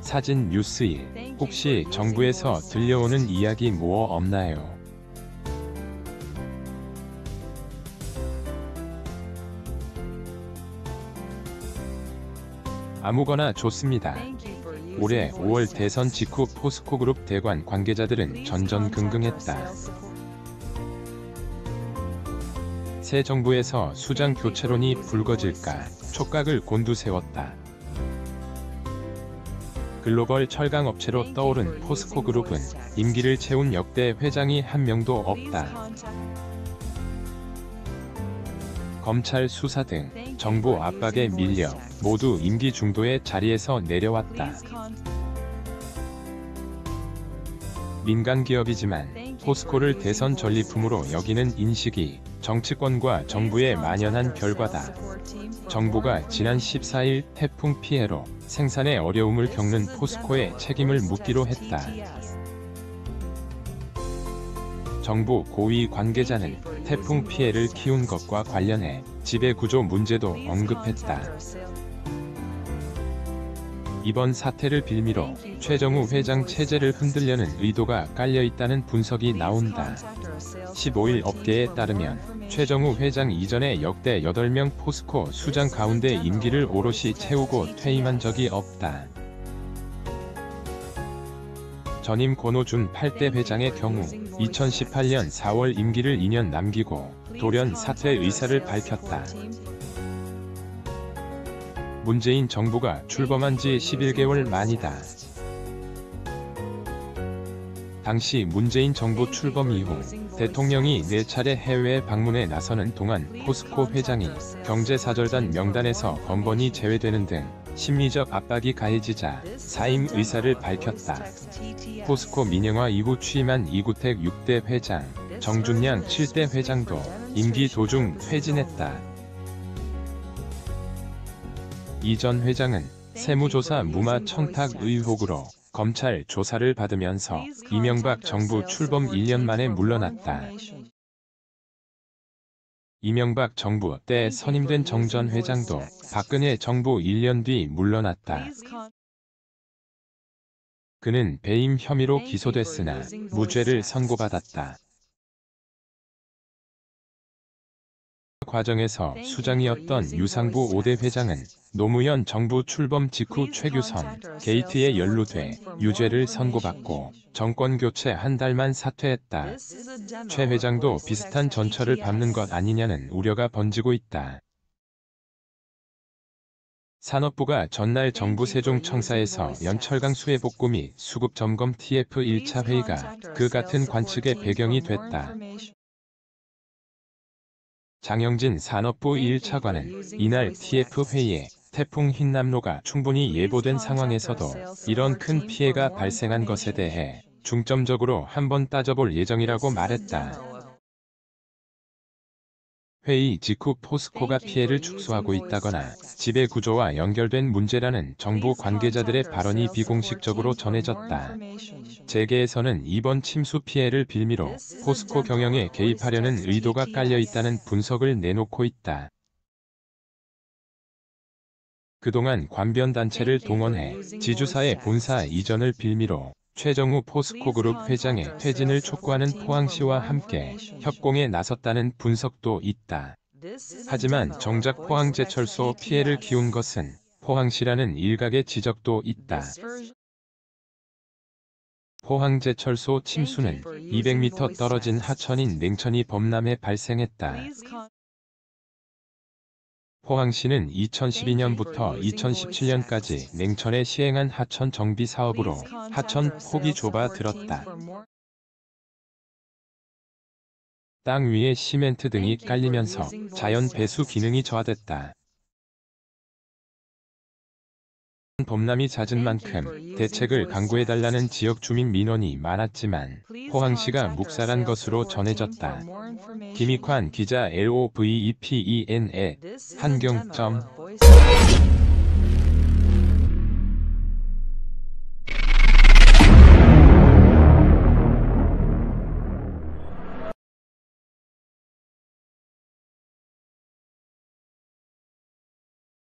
사진 뉴스1. 혹시 정부에서 들려오는 이야기 뭐 없나요? 아무거나 좋습니다. 올해 5월 대선 직후 포스코그룹 대관 관계자들은 전전긍긍했다. 새 정부에서 수장 교체론이 불거질까 촉각을 곤두세웠다. 글로벌 철강 업체로 떠오른 포스코그룹은 임기를 채운 역대 회장이 한 명도 없다. 검찰 수사 등 정부 압박에 밀려 모두 임기 중도의 자리에서 내려왔다. 민간 기업이지만 포스코를 대선 전리품으로 여기는 인식이 정치권과 정부에 만연한 결과다. 정부가 지난 14일 태풍 피해로 생산에 어려움을 겪는 포스코에 책임을 묻기로 했다. 정부 고위 관계자는 태풍 피해를 키운 것과 관련해 지배구조 문제도 언급했다. 이번 사태를 빌미로 최정우 회장 체제를 흔들려는 의도가 깔려있다는 분석이 나온다. 15일 업계에 따르면 최정우 회장 이전에 역대 8명 포스코 수장 가운데 임기를 오롯이 채우고 퇴임한 적이 없다. 전임 권오준 8대 회장의 경우 2018년 4월 임기를 2년 남기고 돌연 사퇴 의사를 밝혔다. 문재인 정부가 출범한 지 11개월 만이다. 당시 문재인 정부 출범 이후 대통령이 4차례 해외 방문에 나서는 동안 포스코 회장이 경제사절단 명단에서 번번이 제외되는 등 심리적 압박이 가해지자 사임 의사를 밝혔다. 포스코 민영화 이후 취임한 이구택 6대 회장, 정준양 7대 회장도 임기 도중 퇴진했다. 이 전 회장은 세무조사 무마 청탁 의혹으로 검찰 조사를 받으면서 이명박 정부 출범 1년 만에 물러났다. 이명박 정부 때 선임된 정 전 회장도 박근혜 정부 1년 뒤 물러났다. 그는 배임 혐의로 기소됐으나 무죄를 선고받았다. 과정에서 수장이었던 유상부 5대 회장은 노무현 정부 출범 직후 최규선 게이트에 연루돼 유죄를 선고받고 정권 교체 한 달만 사퇴했다. 최 회장도 비슷한 전철을 밟는 것 아니냐는 우려가 번지고 있다. 산업부가 전날 정부 세종청사에서 연철강 수해복구 및 수급 점검 TF 1차 회의가 그 같은 관측의 배경이 됐다. 장영진 산업부 1차관은 이날 TF 회의에 태풍 흰남노가 충분히 예보된 상황에서도 이런 큰 피해가 발생한 것에 대해 중점적으로 한번 따져볼 예정이라고 말했다. 회의 직후 포스코가 피해를 축소하고 있다거나 지배구조와 연결된 문제라는 정부 관계자들의 발언이 비공식적으로 전해졌다. 재계에서는 이번 침수 피해를 빌미로 포스코 경영에 개입하려는 의도가 깔려있다는 분석을 내놓고 있다. 그동안 관변단체를 동원해 지주사의 본사 이전을 빌미로 최정우 포스코그룹 회장의 퇴진을 촉구하는 포항시와 함께 협공에 나섰다는 분석도 있다. 하지만 정작 포항제철소 피해를 키운 것은 포항시라는 일각의 지적도 있다. 포항제철소 침수는 200m 떨어진 하천인 냉천이 범람에 발생했다. 포항시는 2012년부터 2017년까지 냉천에 시행한 하천 정비 사업으로 하천 폭이 좁아들었다. 땅 위에 시멘트 등이 깔리면서 자연 배수 기능이 저하됐다. 범람이 잦은 만큼 대책을 강구해달라는 지역 주민 민원이 많았지만 포항시가 묵살한 것으로 전해졌다. 김익환 기자 LOVEPEN의 한경.